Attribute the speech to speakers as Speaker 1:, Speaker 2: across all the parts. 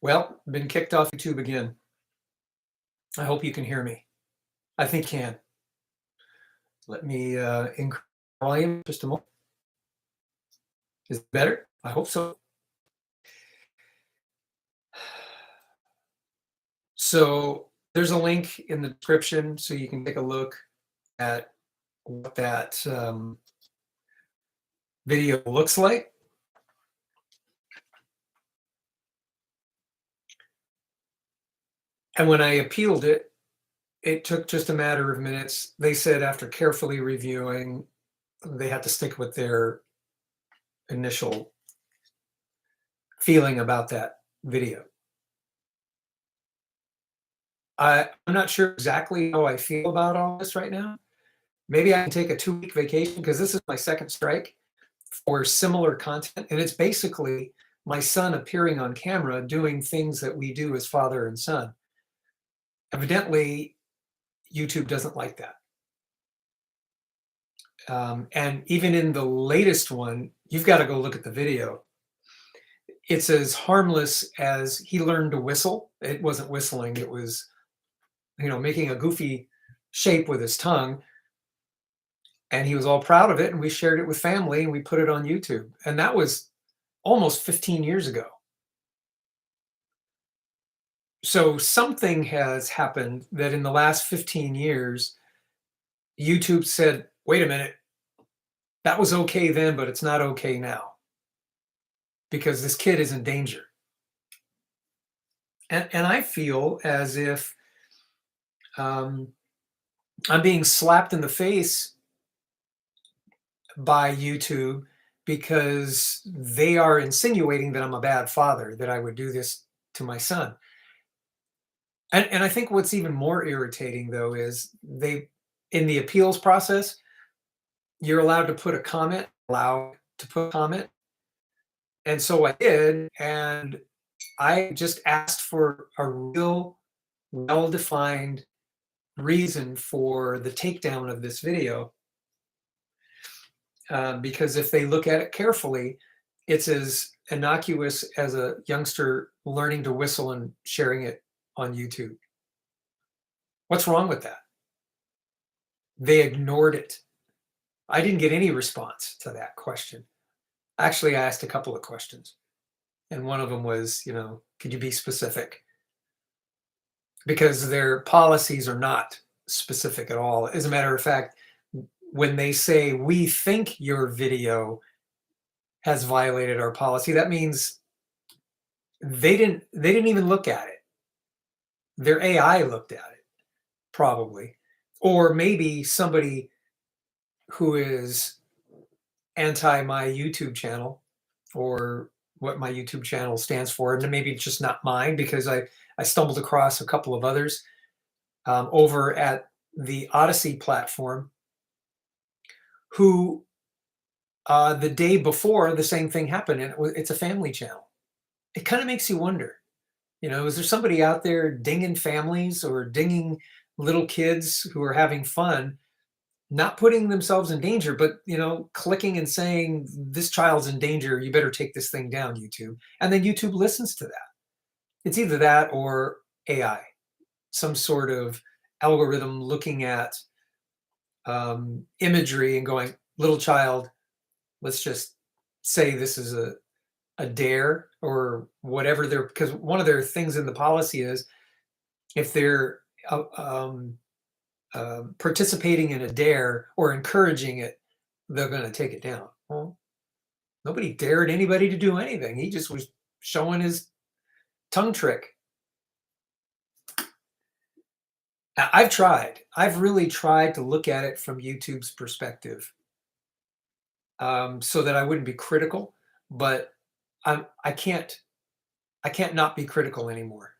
Speaker 1: Well, been kicked off YouTube again. I hope you can hear me. I think you can. Let me increase volume just a moment. Is it better? I hope so. So there's a link in the description so you can take a look at what that video looks like. And when I appealed it, it took just a matter of minutes. They said after carefully reviewing, they had to stick with their initial feeling about that video. I'm not sure exactly how I feel about all this right now. Maybe I can take a 2-week vacation because this is my second strike for similar content. And it's basically my son appearing on camera doing things that we do as father and son. Evidently, YouTube doesn't like that. And even in the latest one, you've got to go look at the video. It's as harmless as he learned to whistle. It wasn't whistling, it was, making a goofy shape with his tongue. And he was all proud of it. And we shared it with family and we put it on YouTube. And that was almost 15 years ago. So something has happened that in the last 15 years, YouTube said, wait a minute, that was okay then, but it's not okay now because this kid is in danger. And I feel as if I'm being slapped in the face by YouTube because they are insinuating that I'm a bad father, that I would do this to my son. And I think what's even more irritating, though, is in the appeals process, you're allowed to put a comment, And so I did, and I just asked for a real well-defined reason for the takedown of this video. Because if they look at it carefully, it's as innocuous as a youngster learning to whistle and sharing it on YouTube. What's wrong with that? They ignored it. I didn't get any response to that question. Actually, I asked a couple of questions. And one of them was, could you be specific? Because their policies are not specific at all. As a matter of fact, when they say, we think your video has violated our policy, that means they didn't even look at it. Their AI looked at it, probably. Or maybe somebody who is anti my YouTube channel or what my YouTube channel stands for. And maybe it's just not mine because I stumbled across a couple of others over at the Odyssey platform who the day before the same thing happened, and it's a family channel. It kind of makes you wonder, is there somebody out there dinging families or dinging little kids who are having fun, not putting themselves in danger, but, clicking and saying, this child's in danger, you better take this thing down, YouTube. And then YouTube listens to that. It's either that or AI, some sort of algorithm looking at imagery and going, little child, let's just say this is a dare or whatever because one of their things in the policy is if they're participating in a dare or encouraging it, they're going to take it down. Well, nobody dared anybody to do anything. He just was showing his tongue trick. I've really tried to look at it from YouTube's perspective so that I wouldn't be critical, but I can't not be critical anymore.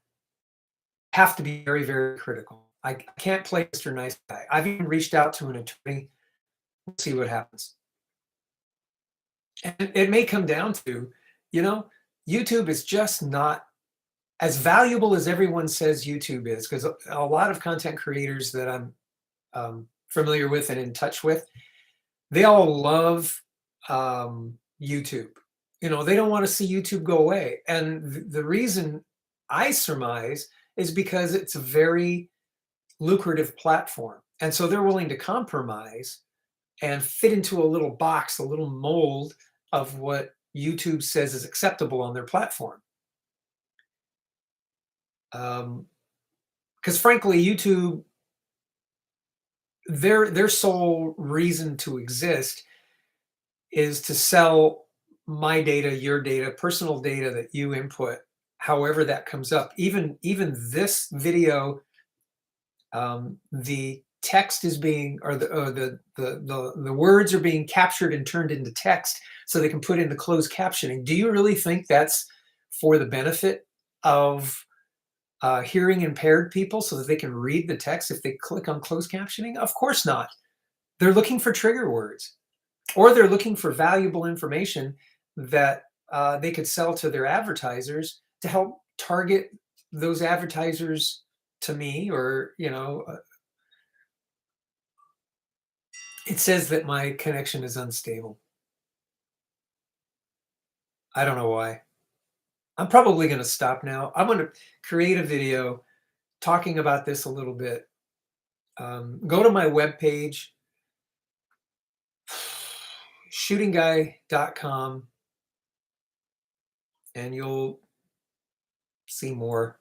Speaker 1: I have to be very, very critical. I can't play Mr. Nice Guy. I've even reached out to an attorney. We'll see what happens. And it may come down to, YouTube is just not as valuable as everyone says YouTube is, because a lot of content creators that I'm familiar with and in touch with, they all love YouTube. They don't want to see YouTube go away. And the reason I surmise is because it's a very lucrative platform. And so they're willing to compromise and fit into a little box, a little mold of what YouTube says is acceptable on their platform. Because frankly, YouTube, their sole reason to exist is to sell my data, your data, personal data that you input, however that comes up. Even this video, the text is being, or the words are being captured and turned into text so they can put in the closed captioning. Do you really think that's for the benefit of hearing impaired people so that they can read the text if they click on closed captioning? Of course not. They're looking for trigger words, or they're looking for valuable information that they could sell to their advertisers to help target those advertisers to me, or it says that my connection is unstable. I don't know why. I'm probably going to stop now. I'm going to create a video talking about this a little bit. Go to my webpage, shootingguy.com, and you'll see more.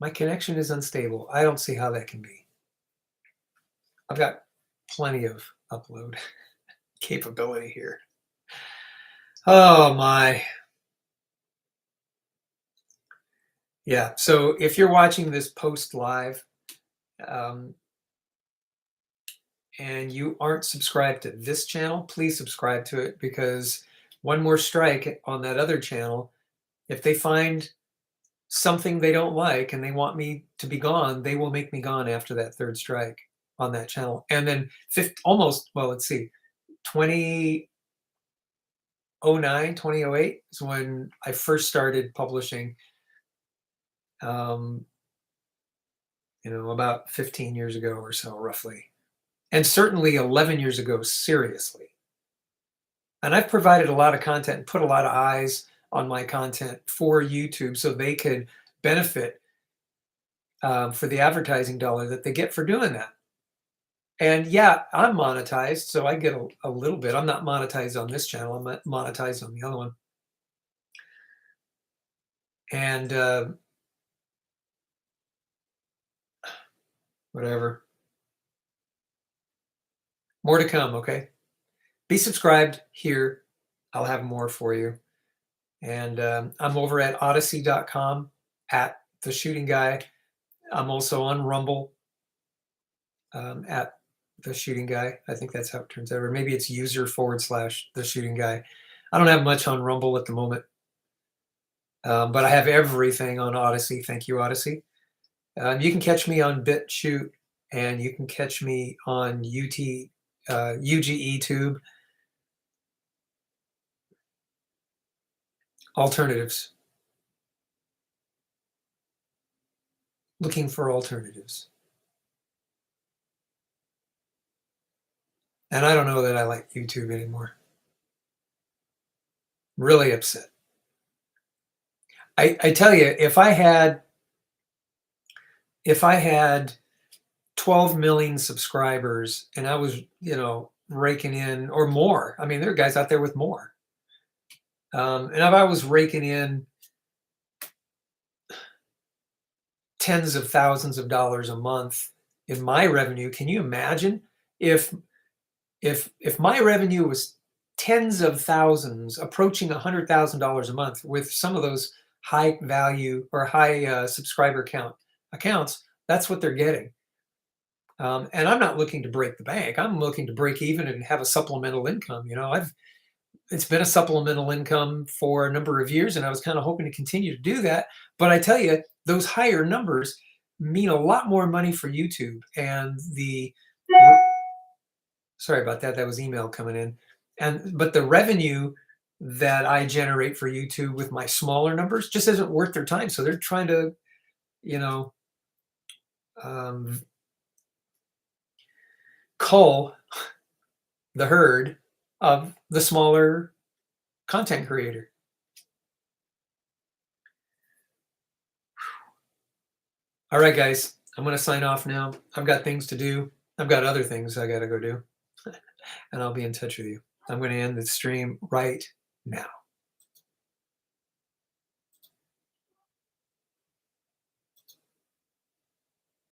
Speaker 1: My connection is unstable. I don't see how that can be. I've got plenty of upload capability here. Oh my. Yeah, so if you're watching this post live and you aren't subscribed to this channel, please subscribe to it, because one more strike on that other channel, if they find something they don't like and they want me to be gone, they will make me gone after that third strike on that channel. And then let's see, 2009, 2008 is when I first started publishing, about 15 years ago or so, roughly. And certainly 11 years ago, seriously. And I've provided a lot of content and put a lot of eyes on my content for YouTube so they could benefit for the advertising dollar that they get for doing that. And yeah, I'm monetized, so I get a little bit. I'm not monetized on this channel. I'm monetized on the other one. And whatever. More to come, okay? Be subscribed here. I'll have more for you. And I'm over at odyssey.com at The Shooting Guy. I'm also on Rumble at The Shooting Guy. I think that's how it turns out. Or maybe it's user/The Shooting Guy. I don't have much on Rumble at the moment. But I have everything on Odyssey. Thank you, Odyssey. You can catch me on BitChute, and you can catch me on UGE Tube. Alternatives. Looking for alternatives. And I don't know that I like YouTube anymore. Really upset. I tell you, if I had 12 million subscribers and I was, raking in, or more. I mean, there are guys out there with more. And if I was raking in tens of thousands of dollars a month in my revenue, can you imagine if my revenue was tens of thousands, approaching $100,000 a month, with some of those high value or high subscriber count accounts? That's what they're getting. And I'm not looking to break the bank. I'm looking to break even and have a supplemental income. It's been a supplemental income for a number of years, and I was kind of hoping to continue to do that. But I tell you, those higher numbers mean a lot more money for YouTube. And sorry about that. That was email coming in. But the revenue that I generate for YouTube with my smaller numbers just isn't worth their time. So they're trying to, cull the herd of the smaller content creator. All right, guys, I'm going to sign off now. I've got things to do. I've got other things I got to go do, and I'll be in touch with you. I'm going to end the stream right now.